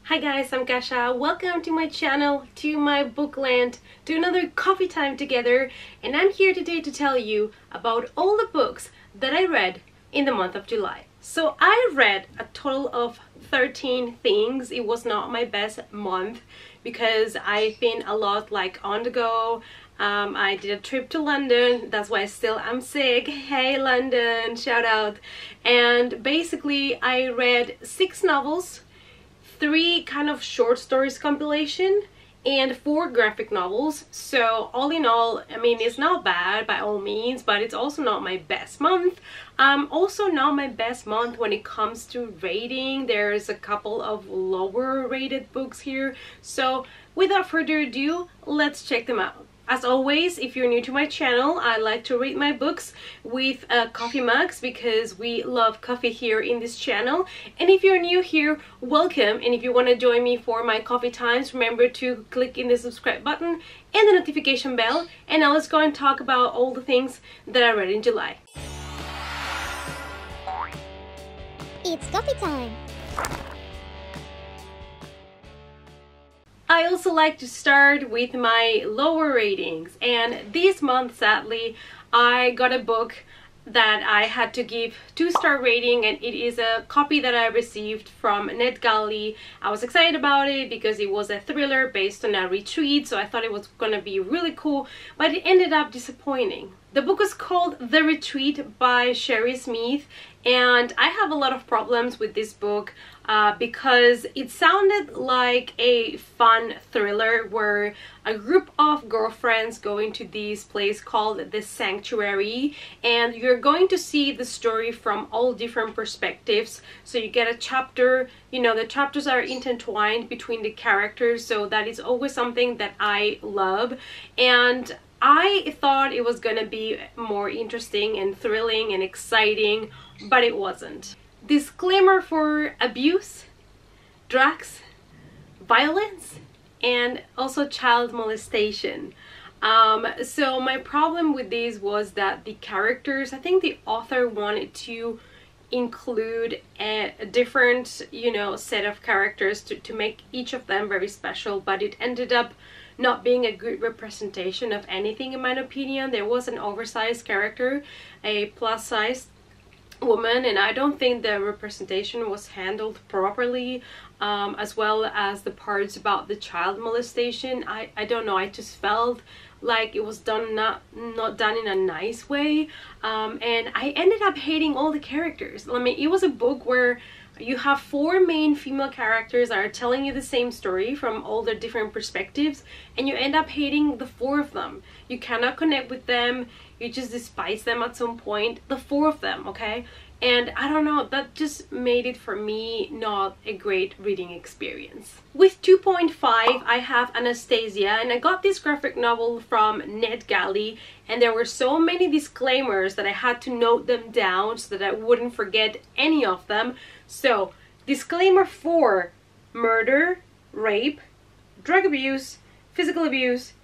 Hi guys, I'm Kasha. Welcome to my channel, to my bookland, to another coffee time together, and I'm here today to tell you about all the books that I read in the month of July. So I read a total of 13 things. It was not my best month because I've been a lot on the go. I did a trip to London, that's why I'm sick. Hey London, shout out. And basically I read 6 novels, 3 kind of short stories compilation, and 4 graphic novels. So all in all, I mean, it's not bad by all means, but it's also not my best month. Also not my best month when it comes to rating. There's a couple of lower rated books here. So without further ado, let's check them out. As always, if you're new to my channel, I like to read my books with coffee mugs because we love coffee here in this channel. And if you're new here, welcome. And if you want to join me for my coffee times, remember to click in the subscribe button and the notification bell. And now let's go and talk about all the things that I read in July. It's coffee time! I also like to start with my lower ratings, and this month sadly I got a book that I had to give 2-star rating, and it is a copy that I received from NetGalley. I was excited about it because it was a thriller based on a retreat, so I thought it was gonna be really cool, but it ended up disappointing. The book is called The Retreat by Sherry Smith, and I have a lot of problems with this book because it sounded like a fun thriller where a group of girlfriends go into this place called the Sanctuary, and you're going to see the story from all different perspectives. So you get a chapter, you know, the chapters are intertwined between the characters, so that is always something that I love. And I thought it was gonna be more interesting and thrilling and exciting, but it wasn't. Disclaimer for abuse, drugs, violence, and also child molestation. So my problem with these was that the characters, I think the author wanted to include a different, you know, set of characters to make each of them very special, but it ended up not being a good representation of anything in my opinion. There was an oversized character, a plus-sized woman, and I don't think the representation was handled properly, as well as the parts about the child molestation. I don't know, I just felt like it was done not done in a nice way, and I ended up hating all the characters. I mean, it was a book where you have 4 main female characters that are telling you the same story from all their different perspectives, and you end up hating the 4 of them. You cannot connect with them, you just despise them at some point, the 4 of them, okay? And I don't know, that just made it for me not a great reading experience. With 2.5, I have Anastasia, and I got this graphic novel from NetGalley, and there were so many disclaimers that I had to note them down so that I wouldn't forget any of them. So, disclaimer 4: murder, rape, drug abuse, physical abuse,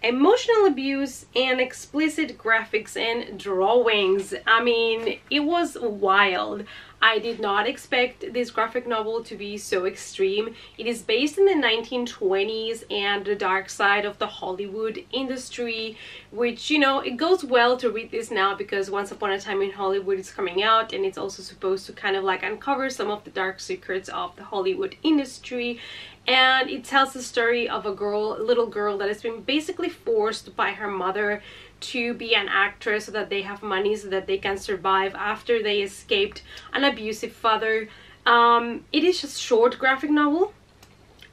emotional abuse, and explicit graphics and drawings. I mean, it was wild. I did not expect this graphic novel to be so extreme. It is based in the 1920s and the dark side of the Hollywood industry, which, you know, it goes well to read this now because Once Upon a Time in Hollywood is coming out, and it's also supposed to kind of like uncover some of the dark secrets of the Hollywood industry. And it tells the story of a little girl that has been basically forced by her mother to be an actress so that they have money so that they can survive after they escaped an abusive father. It is a short graphic novel,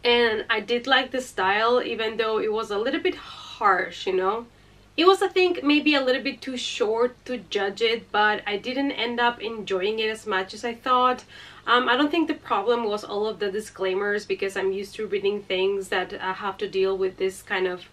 and I did like the style, even though it was a little bit harsh, you know. It was, I think, maybe a little bit too short to judge it, but I didn't end up enjoying it as much as I thought. I don't think the problem was all of the disclaimers, because I'm used to reading things that have to deal with this kind of,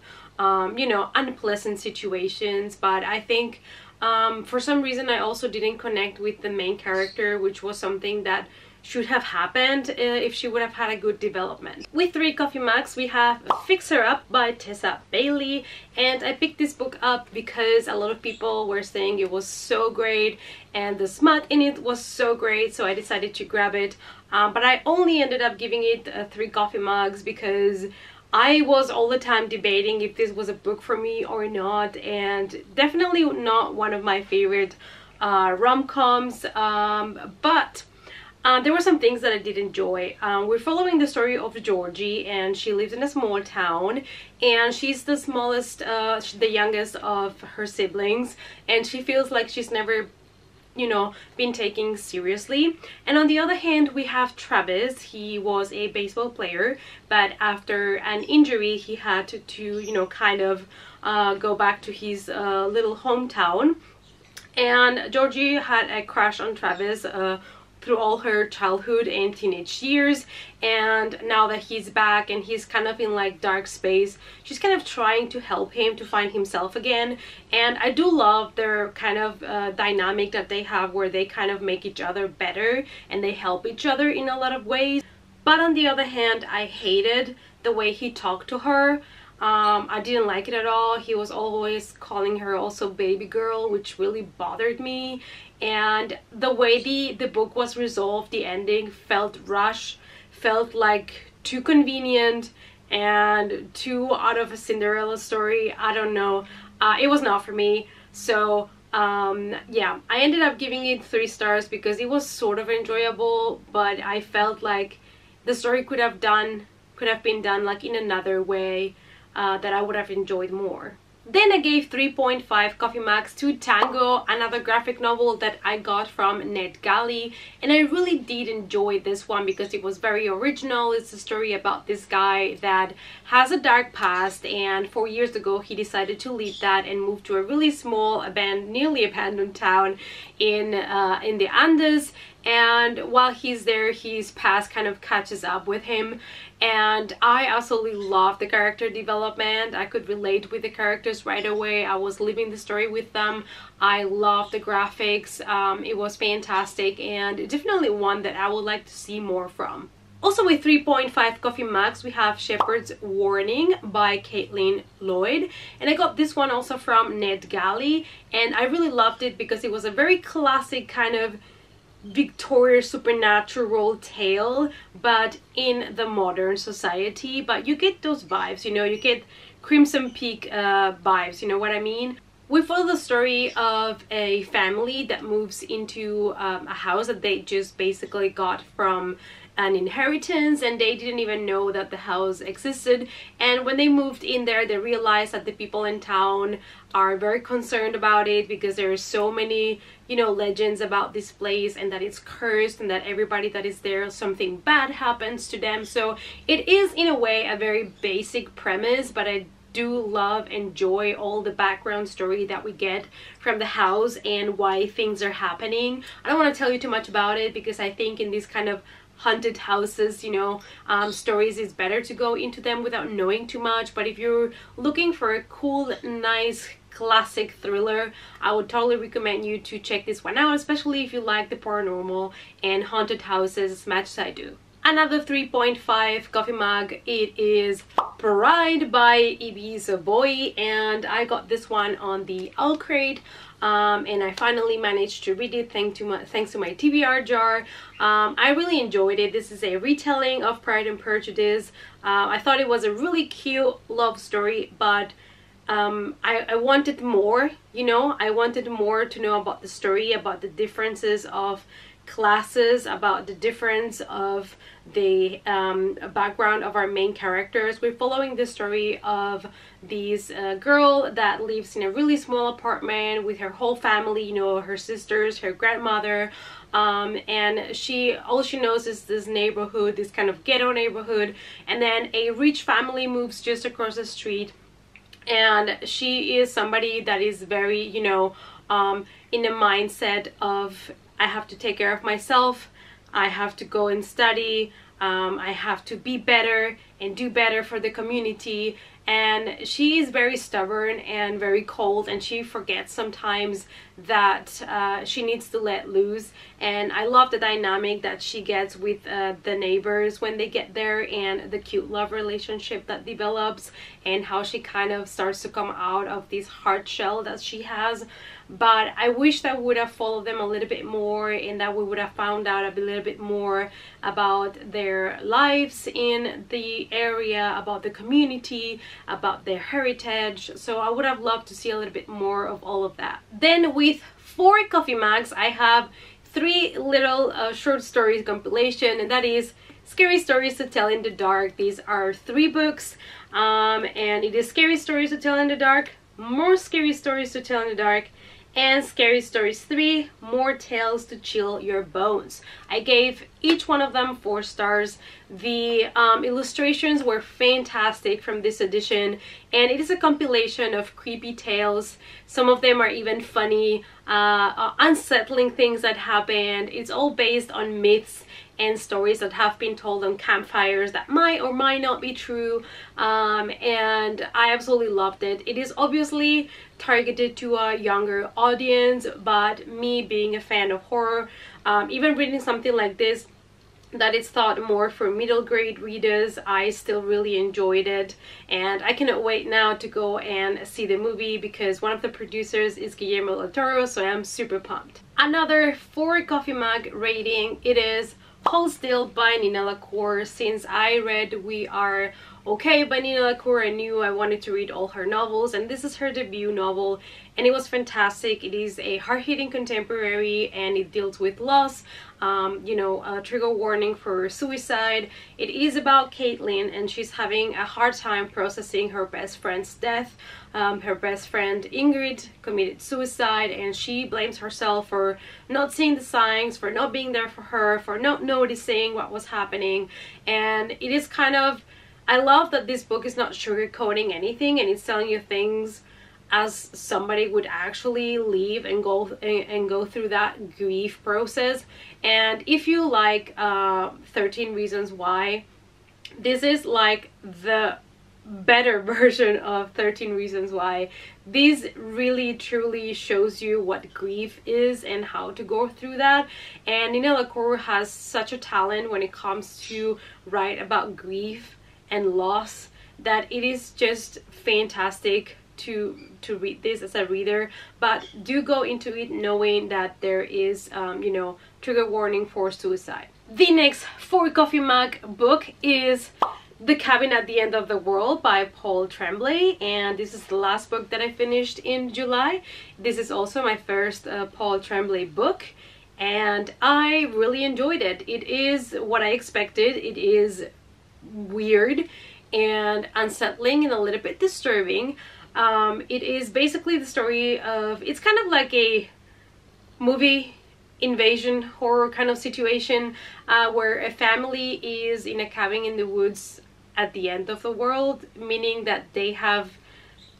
you know, unpleasant situations. But I think for some reason I also didn't connect with the main character, which was something that should have happened if she would have had a good development. With 3 coffee mugs, we have Fix Her Up by Tessa Bailey, and I picked this book up because a lot of people were saying it was so great and the smut in it was so great, so I decided to grab it. But I only ended up giving it 3 coffee mugs because I was all the time debating if this was a book for me or not, and definitely not one of my favorite rom-coms, but there were some things that I did enjoy. We're following the story of Georgie, and she lives in a small town, and she's the smallest, the youngest of her siblings, and she feels like she's never, you know, been taken seriously. And on the other hand, we have Travis. He was a baseball player, but after an injury he had to you know, kind of go back to his little hometown. And Georgie had a crush on Travis through all her childhood and teenage years, and now that he's back and he's kind of in like dark space, she's kind of trying to help him to find himself again. And I do love their kind of dynamic that they have, where they kind of make each other better and they help each other in a lot of ways. But on the other hand, I hated the way he talked to her. I didn't like it at all. He was always calling her also baby girl, which really bothered me. And the way the book was resolved, the ending felt rushed, felt like too convenient and too out of a Cinderella story. I don't know. It was not for me. So yeah, I ended up giving it 3 stars because it was sort of enjoyable, but I felt like the story could have been done like in another way that I would have enjoyed more. Then I gave 3.5 coffee mugs to Tango, another graphic novel that I got from NetGalley, and I really did enjoy this one because it was very original. It's a story about this guy that has a dark past, and 4 years ago he decided to leave that and move to a really small, nearly abandoned town in the Andes. And while he's there, his past kind of catches up with him, and I absolutely love the character development. I could relate with the characters right away. I was living the story with them. I love the graphics. It was fantastic, and definitely one that I would like to see more from. Also with 3.5 coffee mugs, we have Shepherd's Warning by Caitlin Lloyd, and I got this one also from NetGalley, and I really loved it because it was a very classic kind of Victorian supernatural tale, but in the modern society. But you get those vibes, you know, you get Crimson Peak vibes, you know what I mean? We follow the story of a family that moves into a house that they just basically got from an inheritance, and they didn't even know that the house existed. And when they moved in there, they realized that the people in town are very concerned about it because there are so many, you know, legends about this place, and that it's cursed, and that everybody that is there, something bad happens to them. So it is in a way a very basic premise, but I do enjoy all the background story that we get from the house and why things are happening. I don't want to tell you too much about it because I think in these kind of haunted houses, you know, stories, it's better to go into them without knowing too much. But if you're looking for a cool, nice, classic thriller, I would totally recommend you to check this one out, especially if you like the paranormal and haunted houses as much as I do. Another 3.5 coffee mug, it is Pride by Ibi Savoy, and I got this one on the Owl Crate. And I finally managed to read it thanks to my TBR jar. I really enjoyed it. This is a retelling of Pride and Prejudice. I thought it was a really cute love story, but I wanted more, you know. I wanted more to know about the story, about the differences of classes, about the difference of the background of our main characters. We're following the story of this girl that lives in a really small apartment with her whole family, you know, her sisters, her grandmother, and all she knows is this neighborhood, this kind of ghetto neighborhood, and then a rich family moves just across the street, and she is somebody that is very, you know, in the mindset of, I have to take care of myself, I have to go and study, I have to be better and do better for the community. and she is very stubborn and very cold, and she forgets sometimes that she needs to let loose. And I love the dynamic that she gets with the neighbors when they get there, and the cute love relationship that develops, and how she kind of starts to come out of this hard shell that she has. But I wish that we would have followed them a little bit more, and that we would have found out a little bit more about their lives in the area, about the community, about their heritage. So I would have loved to see a little bit more of all of that. Then with 4 coffee mugs, I have 3 little short stories compilation, and that is Scary Stories to Tell in the Dark. These are 3 books, and it is Scary Stories to Tell in the Dark, More Scary Stories to Tell in the Dark, and Scary Stories 3, More Tales to Chill Your Bones. I gave each one of them 4 stars. The illustrations were fantastic from this edition, and it is a compilation of creepy tales. Some of them are even funny, unsettling things that happened. It's all based on myths and stories that have been told on campfires that might or might not be true, and I absolutely loved it. It is obviously targeted to a younger audience, but me being a fan of horror, even reading something like this that is thought more for middle grade readers, I still really enjoyed it, and I cannot wait now to go and see the movie, because one of the producers is Guillermo del Toro, so I'm super pumped. Another 4 coffee mug rating, it is Hold Still by Nina LaCour. Since I read We Are Okay by Nina LaCour, I knew I wanted to read all her novels, and this is her debut novel, and it was fantastic. It is a hard-hitting contemporary, and it deals with loss, you know, a trigger warning for suicide. It is about Caitlin, and she's having a hard time processing her best friend's death. Her best friend Ingrid committed suicide, and she blames herself for not seeing the signs, for not being there for her, for not noticing what was happening. And it is kind of, I love that this book is not sugarcoating anything, and it's telling you things as somebody would actually live and go through that grief process. And if you like 13 Reasons Why, this is like the better version of 13 Reasons Why. This really truly shows you what grief is and how to go through that. And Nina LaCour has such a talent when it comes to write about grief and loss, that it is just fantastic to read this as a reader. But do go into it knowing that there is you know, trigger warning for suicide. The next 4 coffee mug book is The Cabin at the End of the World by Paul Tremblay, and this is the last book that I finished in July. This is also my first Paul Tremblay book, and I really enjoyed it. It is what I expected. It is weird and unsettling and a little bit disturbing. It is basically the story of, it's kind of like a movie invasion horror kind of situation, where a family is in a cabin in the woods at the end of the world, meaning that they have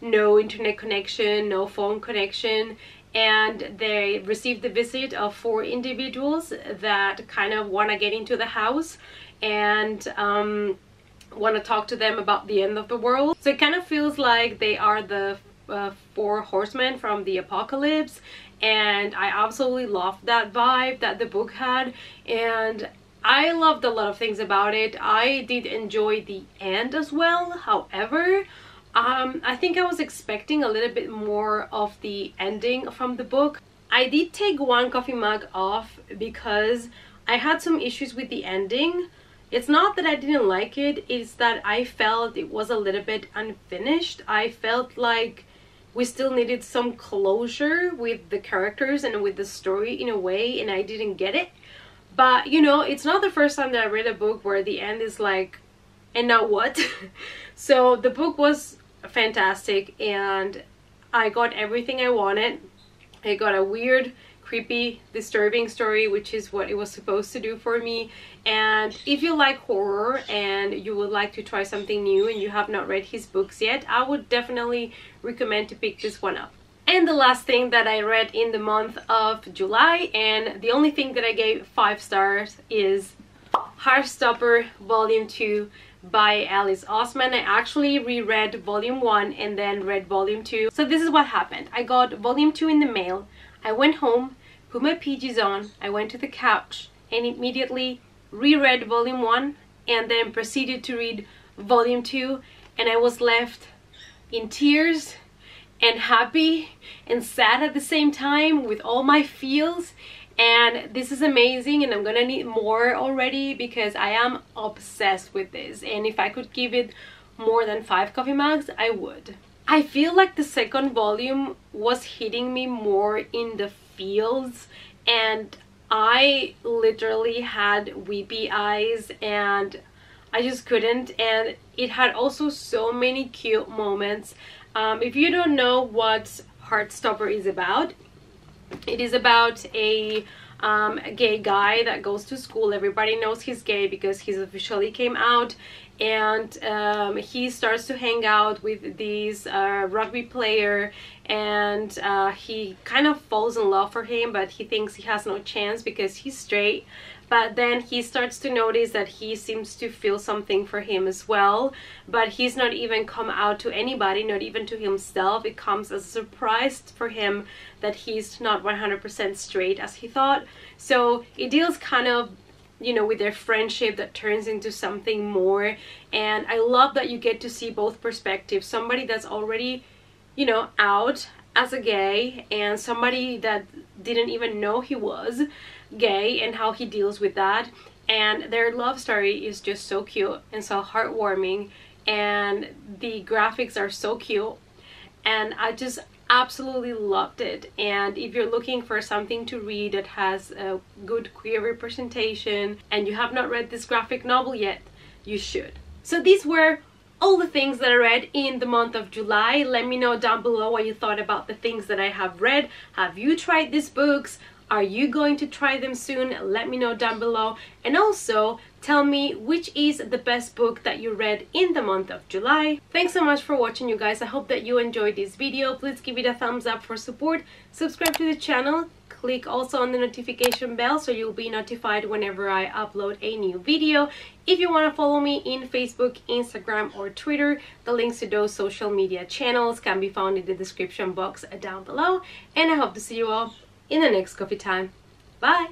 no internet connection, no phone connection, and they receive the visit of 4 individuals that kind of want to get into the house and want to talk to them about the end of the world. So it kind of feels like they are the 4 horsemen from the apocalypse, and I absolutely loved that vibe that the book had, and I loved a lot of things about it. I did enjoy the end as well. However, I think I was expecting a little bit more of the ending from the book. I did take 1 coffee mug off because I had some issues with the ending. It's not that I didn't like it, it's that I felt it was a little bit unfinished. I felt like we still needed some closure with the characters and with the story in a way, and I didn't get it. But you know, it's not the first time that I read a book where the end is like, and now what? So the book was fantastic, and I got everything I wanted. I got a weird, creepy, disturbing story, which is what it was supposed to do for me. And if you like horror and you would like to try something new and you have not read his books yet, I would definitely recommend to pick this one up. And the last thing that I read in the month of July, and the only thing that I gave 5 stars, is Heartstopper Volume 2 by Alice Osman. I actually reread Volume 1 and then read Volume 2. So this is what happened. I got Volume 2 in the mail. I went home, put my PJs on, I went to the couch and immediately reread Volume 1 and then proceeded to read Volume 2, and I was left in tears and happy and sad at the same time with all my feels. And this is amazing, and I'm gonna need more already because I am obsessed with this, and if I could give it more than 5 coffee mugs, I would. I feel like the second volume was hitting me more in the feels, and I literally had weepy eyes and I just couldn't. And it had also so many cute moments. If you don't know what Heartstopper is about, it is about a gay guy that goes to school. Everybody knows he's gay because he's officially came out, and he starts to hang out with this rugby player, and he kind of falls in love for him, but he thinks he has no chance because he's straight. But then he starts to notice that he seems to feel something for him as well, but he's not even come out to anybody, not even to himself. It comes as a surprise for him that he's not 100% straight as he thought. So it deals kind of, you know, with their friendship that turns into something more. And I love that you get to see both perspectives. Somebody that's already, you know, out as a gay, and somebody that didn't even know he was gay, and how he deals with that. And their love story is just so cute and so heartwarming, and the graphics are so cute, and I just absolutely loved it. And if you're looking for something to read that has a good queer representation and you have not read this graphic novel yet, you should. So these were all the things that I read in the month of July. Let me know down below what you thought about the things that I have read. Have you tried these books? Are you going to try them soon? Let me know down below. And also tell me which is the best book that you read in the month of July. Thanks so much for watching, you guys. I hope that you enjoyed this video. Please give it a thumbs up for support. Subscribe to the channel. Click also on the notification bell so you'll be notified whenever I upload a new video. If you want to follow me in Facebook, Instagram, or Twitter, the links to those social media channels can be found in the description box down below. And I hope to see you all in the next coffee time. Bye!